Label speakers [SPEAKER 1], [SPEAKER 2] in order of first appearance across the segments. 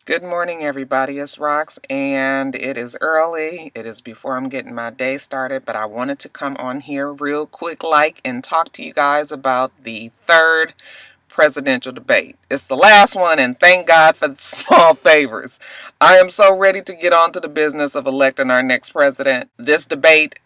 [SPEAKER 1] Good morning, everybody. It's Rox, and it is early. It is before I'm getting my day started, but I wanted to come on here real quick, and talk to you guys about the third presidential debate. It's the last one, and thank God for the small favors. I am so ready to get on to the business of electing our next president. This debate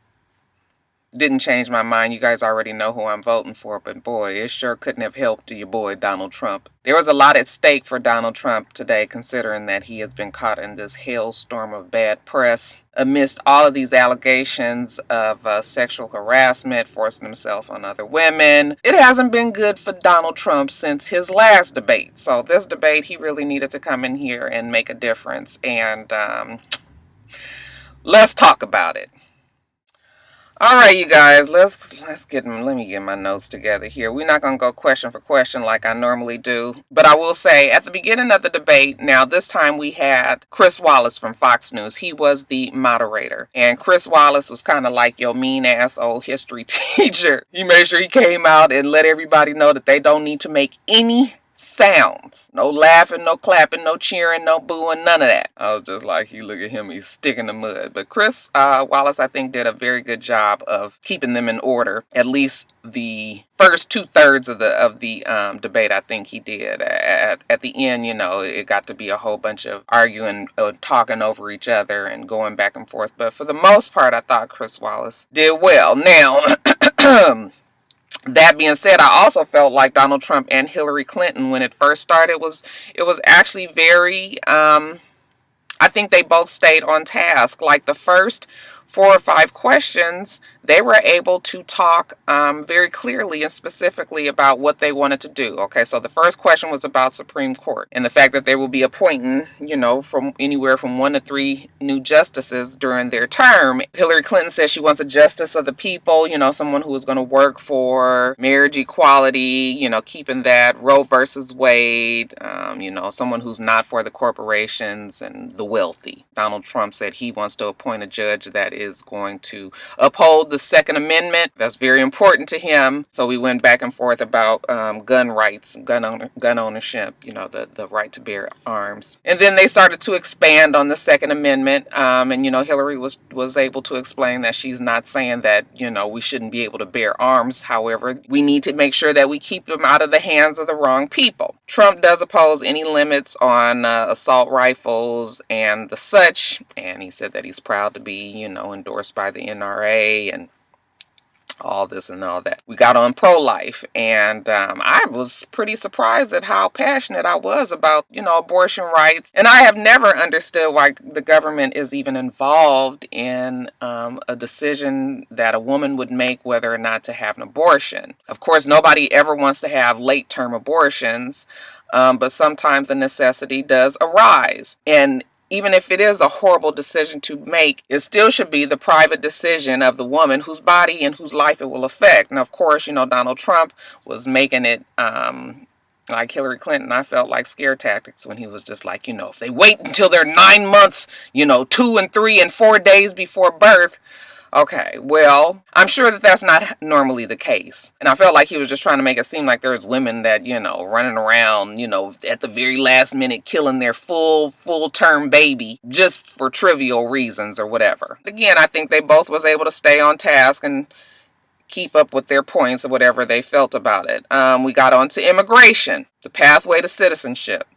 [SPEAKER 1] didn't change my mind. You guys already know who I'm voting for, but boy, it sure couldn't have helped your boy Donald Trump. There was a lot at stake for Donald Trump today, considering that he has been caught in this hailstorm of bad press amidst all of these allegations of sexual harassment, forcing himself on other women. It hasn't been good for Donald Trump since his last debate. So this debate, he really needed to come in here and make a difference. And let's talk about it. All right, you guys, let me get my notes together here. We're not going to go question for question like I normally do, but I will say at the beginning of the debate, now this time we had Chris Wallace from Fox News. He was the moderator, and Chris Wallace was kind of like your mean ass old history teacher. He made sure he came out and let everybody know that they don't need to make any sounds. No laughing, no clapping, no cheering, no booing, none of that. I was just like, you look at him, he's sticking in the mud. But Chris Wallace, I think, did a very good job of keeping them in order. At least the first 2/3 of the debate, I think he did. At the end, it got to be a whole bunch of arguing, talking over each other, and going back and forth. But for the most part, I thought Chris Wallace did well. Now. That being said, I also felt like Donald Trump and Hillary Clinton, when it first started, it was actually very. I think they both stayed on task. Like the first 4 or 5 questions, they were able to talk very clearly and specifically about what they wanted to do. Okay, so the first question was about Supreme Court and the fact that they will be appointing, from anywhere from 1 to 3 new justices during their term. Hillary Clinton says she wants a justice of the people, someone who is going to work for marriage equality, keeping that Roe versus Wade, someone who's not for the corporations and the wealthy. Donald Trump said he wants to appoint a judge that is going to uphold the Second Amendment. That's very important to him. So we went back and forth about gun rights, gun ownership, the right to bear arms. And then they started to expand on the Second Amendment. And Hillary was able to explain that she's not saying that, we shouldn't be able to bear arms. However, we need to make sure that we keep them out of the hands of the wrong people. Trump does oppose any limits on assault rifles and the such. And he said that he's proud to be, endorsed by the NRA and all this and all that. We got on pro-life, and I was pretty surprised at how passionate I was about, abortion rights. And I have never understood why the government is even involved in a decision that a woman would make whether or not to have an abortion. Of course, nobody ever wants to have late-term abortions, but sometimes the necessity does arise. And even if it is a horrible decision to make, it still should be the private decision of the woman whose body and whose life it will affect. And of course, Donald Trump was making it like Hillary Clinton. I felt like scare tactics when he was just like, if they wait until they're 9 months, 2 and 3 and 4 days before birth. Okay, well, I'm sure that that's not normally the case. And I felt like he was just trying to make it seem like there's women that, running around, at the very last minute killing their full-term baby just for trivial reasons or whatever. Again, I think they both was able to stay on task and keep up with their points or whatever they felt about it. We got on to immigration, the pathway to citizenship.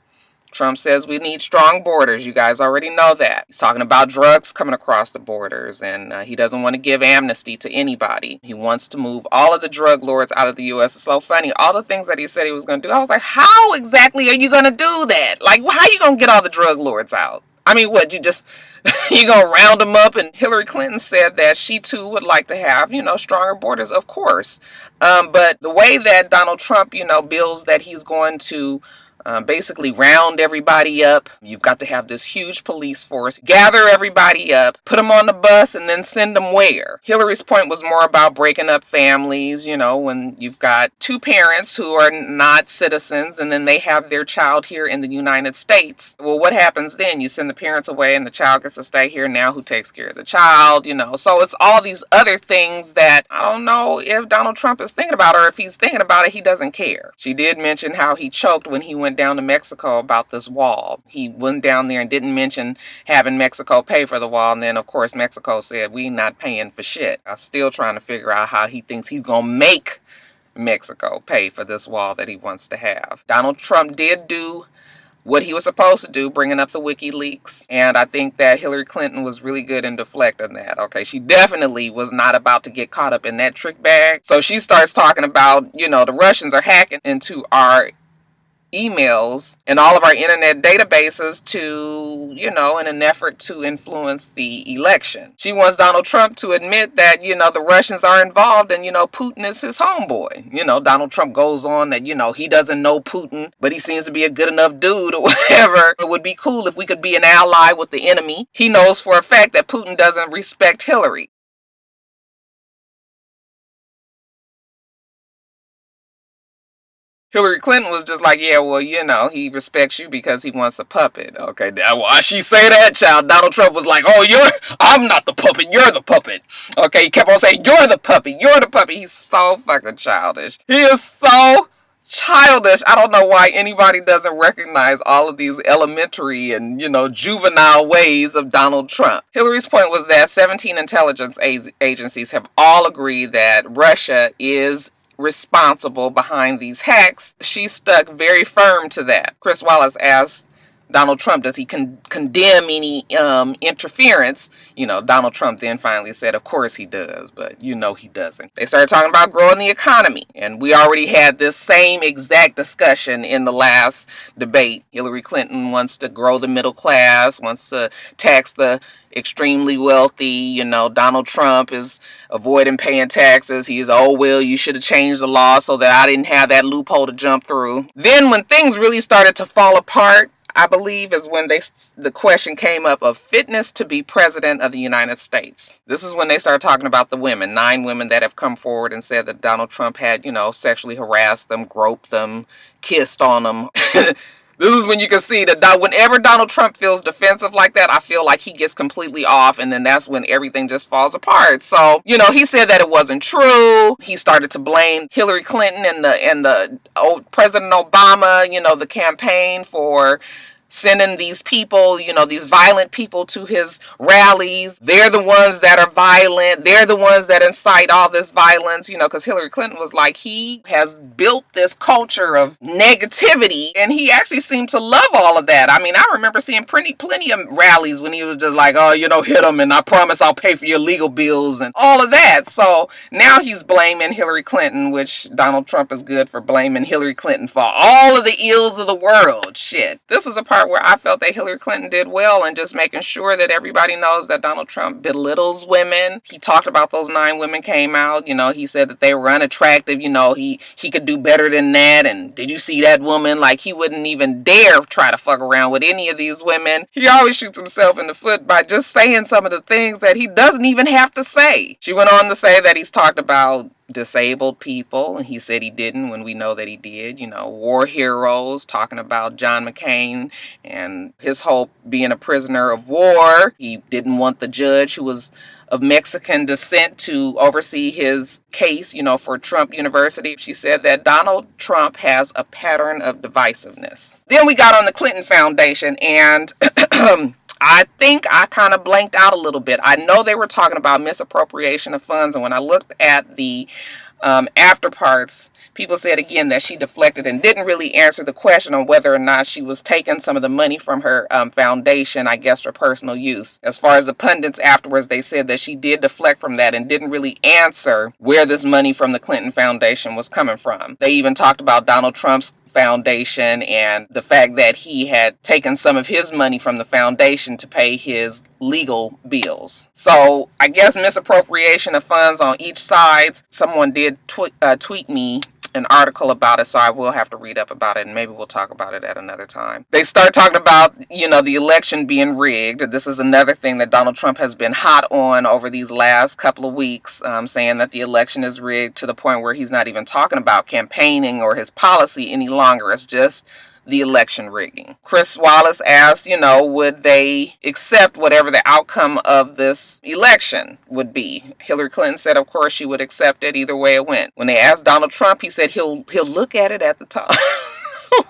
[SPEAKER 1] Trump says we need strong borders. You guys already know that. He's talking about drugs coming across the borders, and he doesn't want to give amnesty to anybody. He wants to move all of the drug lords out of the U.S. It's so funny. All the things that he said he was going to do, I was like, how exactly are you going to do that? Like, how are you going to get all the drug lords out? I mean, what, you going to round them up? And Hillary Clinton said that she too would like to have, stronger borders, of course. But the way that Donald Trump, bills that he's going to basically round everybody up. You've got to have this huge police force, gather everybody up, put them on the bus, and then send them where? Hillary's point was more about breaking up families, when you've got 2 parents who are not citizens and then they have their child here in the United States. Well, what happens then? You send the parents away and the child gets to stay here. Now who takes care of the child? So it's all these other things that I don't know if Donald Trump is thinking about, or if he's thinking about it, he doesn't care. She did mention how he choked when he went went down to Mexico about this wall. He went down there and didn't mention having Mexico pay for the wall. And then, of course, Mexico said, we not paying for shit. I'm still trying to figure out how he thinks he's going to make Mexico pay for this wall that he wants to have. Donald Trump did do what he was supposed to do, bringing up the WikiLeaks. And I think that Hillary Clinton was really good in deflecting that. Okay, she definitely was not about to get caught up in that trick bag. So she starts talking about, the Russians are hacking into our emails and all of our internet databases to, in an effort to influence the election. She wants Donald Trump to admit that, the Russians are involved and, Putin is his homeboy. Donald Trump goes on that, he doesn't know Putin, but he seems to be a good enough dude or whatever. It would be cool if we could be an ally with the enemy. He knows for a fact that Putin doesn't respect Hillary. Hillary Clinton was just like, yeah, well, he respects you because he wants a puppet. Okay, now why she say that, child? Donald Trump was like, oh, I'm not the puppet, you're the puppet. Okay, he kept on saying, you're the puppet, you're the puppet. He's so fucking childish. He is so childish. I don't know why anybody doesn't recognize all of these elementary and, juvenile ways of Donald Trump. Hillary's point was that 17 intelligence agencies have all agreed that Russia is responsible behind these hacks. She stuck very firm to that. Chris Wallace asked Donald Trump, does he condemn any interference? Donald Trump then finally said, of course he does, but he doesn't. They started talking about growing the economy, and we already had this same exact discussion in the last debate. Hillary Clinton wants to grow the middle class, wants to tax the extremely wealthy. Donald Trump is avoiding paying taxes. He is, oh, well, you should have changed the law so that I didn't have that loophole to jump through. Then when things really started to fall apart, I believe is when the question came up of fitness to be president of the United States. This is when they started talking about the women, 9 women that have come forward and said that Donald Trump had, sexually harassed them, groped them, kissed on them. This is when you can see that whenever Donald Trump feels defensive like that, I feel like he gets completely off, and then that's when everything just falls apart. So, he said that it wasn't true. He started to blame Hillary Clinton and the President Obama, the campaign for sending these people, these violent people to his rallies. They're the ones that are violent. They're the ones that incite all this violence, because Hillary Clinton was like, he has built this culture of negativity, and he actually seemed to love all of that. I mean, I remember seeing plenty of rallies when he was just like, oh, hit them, and I promise I'll pay for your legal bills and all of that. So now he's blaming Hillary Clinton, which Donald Trump is good for blaming Hillary Clinton for all of the ills of the world. Shit. This is a part where I felt that Hillary Clinton did well in just making sure that everybody knows that Donald Trump belittles women. He talked about those 9 women came out. He said that they were unattractive. He could do better than that. And did you see that woman? Like, he wouldn't even dare try to fuck around with any of these women. He always shoots himself in the foot by just saying some of the things that he doesn't even have to say. She went on to say that he's talked about disabled people, and he said he didn't when we know that he did. War heroes, talking about John McCain and his whole being a prisoner of war. He didn't want the judge who was of Mexican descent to oversee his case, for Trump University. She said that Donald Trump has a pattern of divisiveness. Then we got on the Clinton Foundation, and I think I kind of blanked out a little bit. I know they were talking about misappropriation of funds, and when I looked at the after parts, people said again that she deflected and didn't really answer the question on whether or not she was taking some of the money from her foundation, I guess, for personal use. As far as the pundits afterwards, they said that she did deflect from that and didn't really answer where this money from the Clinton Foundation was coming from. They even talked about Donald Trump's foundation and the fact that he had taken some of his money from the foundation to pay his legal bills. So I guess misappropriation of funds on each side. Someone did tweet me an article about it, so I will have to read up about it, and maybe we'll talk about it at another time. They start talking about, the election being rigged. This is another thing that Donald Trump has been hot on over these last couple of weeks, saying that the election is rigged to the point where he's not even talking about campaigning or his policy any longer. It's just the election rigging. Chris Wallace asked, would they accept whatever the outcome of this election would be? Hillary Clinton said, of course, she would accept it either way it went. When they asked Donald Trump, he said he'll look at it at the time.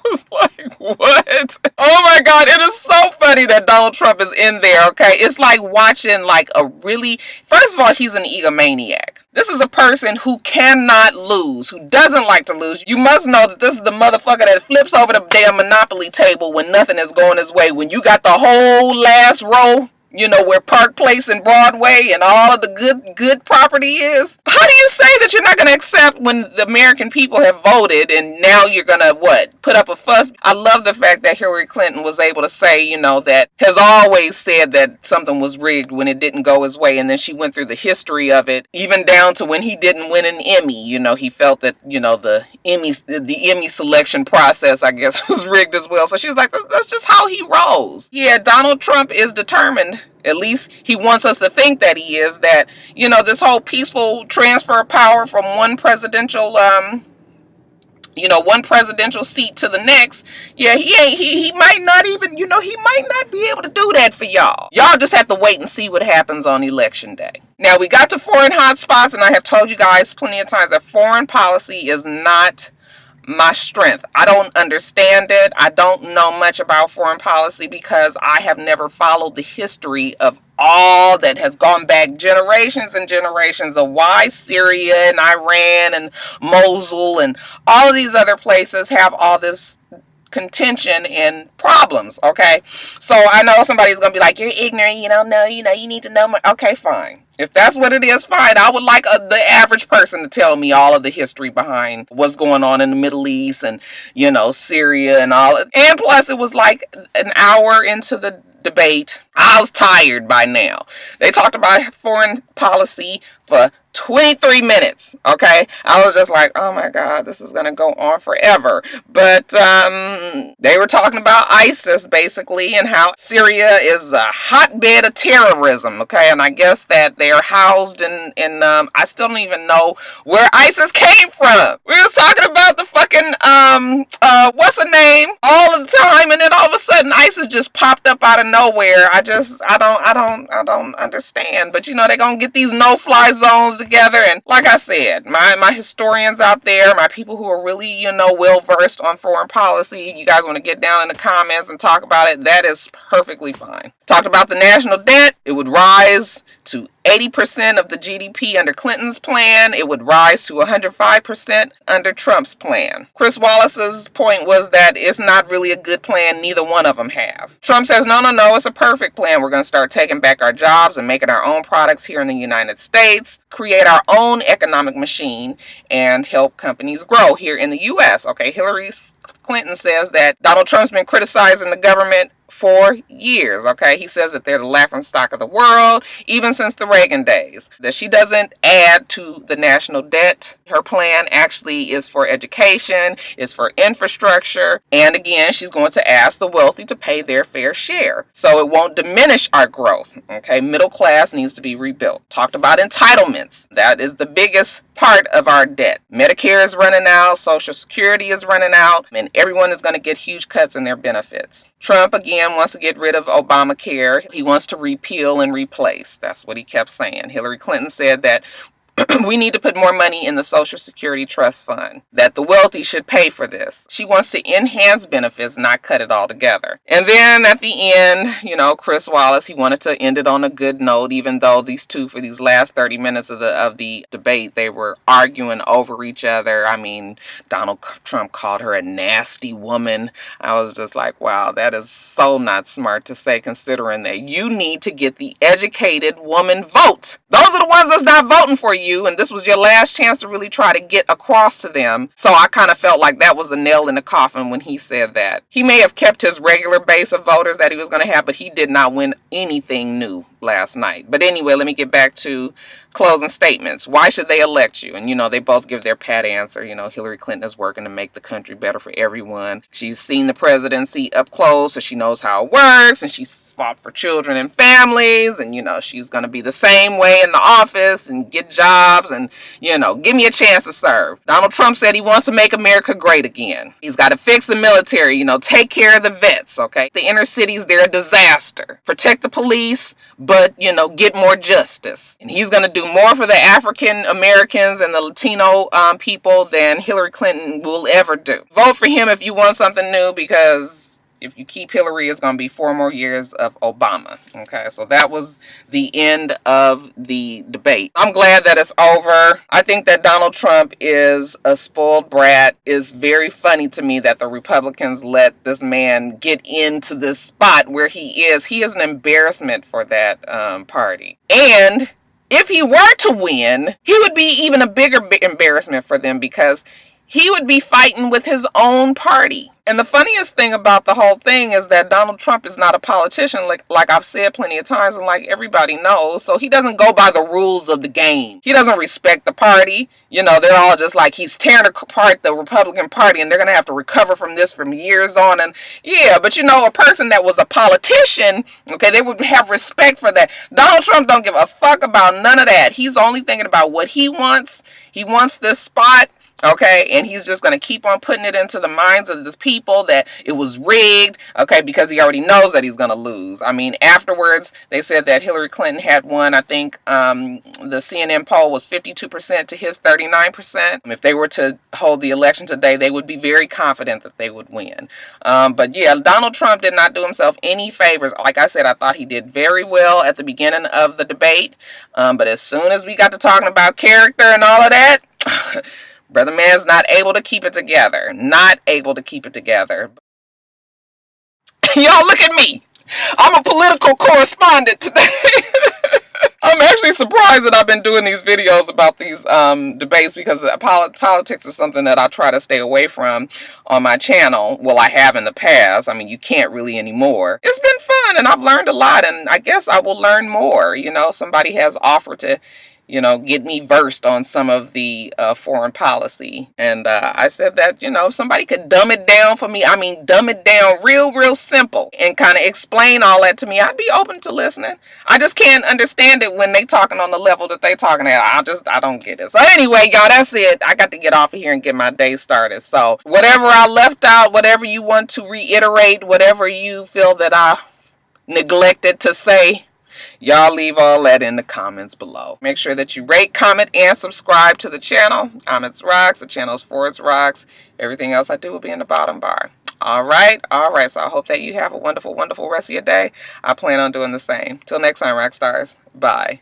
[SPEAKER 1] was like, what? Oh my God, it is so funny that Donald Trump is in there, okay? It's like watching like a really, first of all, he's an egomaniac. This is a person who cannot lose, who doesn't like to lose. You must know that this is the motherfucker that flips over the damn Monopoly table when nothing is going his way. When you got the whole last row, you know, where Park Place and Broadway and all of the good property is. How do you say that you're not going to accept when the American people have voted and now you're going to, what, put up a fuss? I love the fact that Hillary Clinton was able to say, you know, that has always said that something was rigged when it didn't go his way. And then she went through the history of it, even down to when he didn't win an Emmy. You know, he felt that, you know, the Emmy selection process, I guess, was rigged as well. So she's like, that's just how he rolls. Yeah, Donald Trump is determined. At least he wants us to think that he is, that, you know, this whole peaceful transfer of power from one presidential seat to the next. Yeah, he might not even, you know, he might not be able to do that for y'all. Y'all just have to wait and see what happens on election day. Now, we got to foreign hotspots, and I have told you guys plenty of times that foreign policy is not my strength. I don't understand it. I don't know much about foreign policy because I have never followed the history of all that has gone back generations and generations of why Syria and Iran and Mosul and all of these other places have all this contention and problems. Okay, so I know somebody's gonna be like, you're ignorant, you don't know, you need to know more. Okay, fine. If that's what it is, fine. I would like the average person to tell me all of the history behind what's going on in the Middle East and, you know, Syria and all. And plus, it was like an hour into the debate. I was tired by now. They talked about foreign policy for 23 minutes. Okay, I was just like, oh my God, this is gonna go on forever. But they were talking about ISIS basically and how Syria is a hotbed of terrorism. Okay, and I guess that they are housed in I still don't even know where ISIS came from. We was talking about the fucking what's the name all of the time, and then all of a sudden ISIS just popped up out of nowhere. I don't understand. But you know, they're gonna get these no-fly zones together, and like I said, my historians out there, my people who are really, you know, well versed on foreign policy, you guys want to get down in the comments and talk about it, that is perfectly fine. Talked about the national debt. It would rise to 80% of the GDP under Clinton's plan. It would rise to 105% under Trump's plan. Chris Wallace's point was that it's not really a good plan. Neither one of them have. Trump says, no, it's a perfect plan. We're going to start taking back our jobs and making our own products here in the United States, create our own economic machine, and help companies grow here in the U.S. Okay, Hillary Clinton says that Donald Trump's been criticizing the government for years. Okay, he says that they're the laughingstock of the world, even since the Reagan days. That she doesn't add to the national debt. Her plan actually is for education, is for infrastructure, and again, she's going to ask the wealthy to pay their fair share. So it won't diminish our growth. Okay, middle class needs to be rebuilt. Talked about entitlements. That is the biggest part of our debt. Medicare is running out, Social Security is running out, and everyone is going to get huge cuts in their benefits. Trump again wants to get rid of Obamacare. He wants to repeal and replace. That's what he kept saying. Hillary Clinton said that we need to put more money in the Social Security Trust Fund, that the wealthy should pay for this. She wants to enhance benefits, not cut it all together. And then at the end, you know, Chris Wallace, he wanted to end it on a good note, even though these two, for these last 30 minutes of the debate, they were arguing over each other. I mean, Donald Trump called her a nasty woman. I was just like, wow, that is so not smart to say, considering that you need to get the educated woman vote. Those are the ones that's not voting for you. And this was your last chance to really try to get across to them. So I kind of felt like that was the nail in the coffin when he said that. He may have kept his regular base of voters that he was going to have, but he did not win anything new last night. But anyway, let me get back to closing statements. Why should they elect you? And, you know, they both give their pat answer. You know, Hillary Clinton is working to make the country better for everyone. She's seen the presidency up close, so she knows how it works, and she's fought for children and families, and, you know, she's going to be the same way in the office and get jobs jobs and, give me a chance to serve. Donald Trump said he wants to make America great again. He's got to fix the military, take care of the vets, okay? The inner cities, they're a disaster. Protect the police, but, get more justice. And he's going to do more for the African Americans and the Latino people than Hillary Clinton will ever do. Vote for him if you want something new, because if you keep Hillary, it's going to be 4 more years of Obama. Okay, so that was the end of the debate. I'm glad that it's over. I think that Donald Trump is a spoiled brat. It's very funny to me that the Republicans let this man get into this spot where he is. He is an embarrassment for that party. And if he were to win, he would be even a bigger embarrassment for them, because he would be fighting with his own party. And the funniest thing about the whole thing is that Donald Trump is not a politician, like I've said plenty of times, and like everybody knows. So he doesn't go by the rules of the game. He doesn't respect the party. They're all just like, he's tearing apart the Republican Party, and they're going to have to recover from this from years on. And yeah, but a person that was a politician, okay, they would have respect for that. Donald Trump don't give a fuck about none of that. He's only thinking about what he wants. He wants this spot. Okay, and he's just going to keep on putting it into the minds of these people that it was rigged, okay, because he already knows that he's going to lose. I mean, afterwards, they said that Hillary Clinton had won. I think the CNN poll was 52% to his 39%. If they were to hold the election today, they would be very confident that they would win. But yeah, Donald Trump did not do himself any favors. Like I said, I thought he did very well at the beginning of the debate. But as soon as we got to talking about character and all of that, brother man's not able to keep it together. Not able to keep it together. Y'all, look at me. I'm a political correspondent today. I'm actually surprised that I've been doing these videos about these debates, because politics is something that I try to stay away from on my channel. Well, I have in the past. I mean, you can't really anymore. It's been fun, and I've learned a lot, and I guess I will learn more. Somebody has offered to get me versed on some of the foreign policy. And I said that, if somebody could dumb it down for me, dumb it down real simple and kind of explain all that to me, I'd be open to listening. I just can't understand it when they talking on the level that they talking at. I don't get it. So anyway, y'all, that's it. I got to get off of here and get my day started. So whatever I left out, whatever you want to reiterate, whatever you feel that I neglected to say, y'all leave all that in the comments below. Make sure that you rate, comment, and subscribe to the channel. I'm itsrox. The channel is for itsrox. Everything else I do will be in the bottom bar. All right. So I hope that you have a wonderful rest of your day. I plan on doing the same. Till next time, Roxstars. Bye.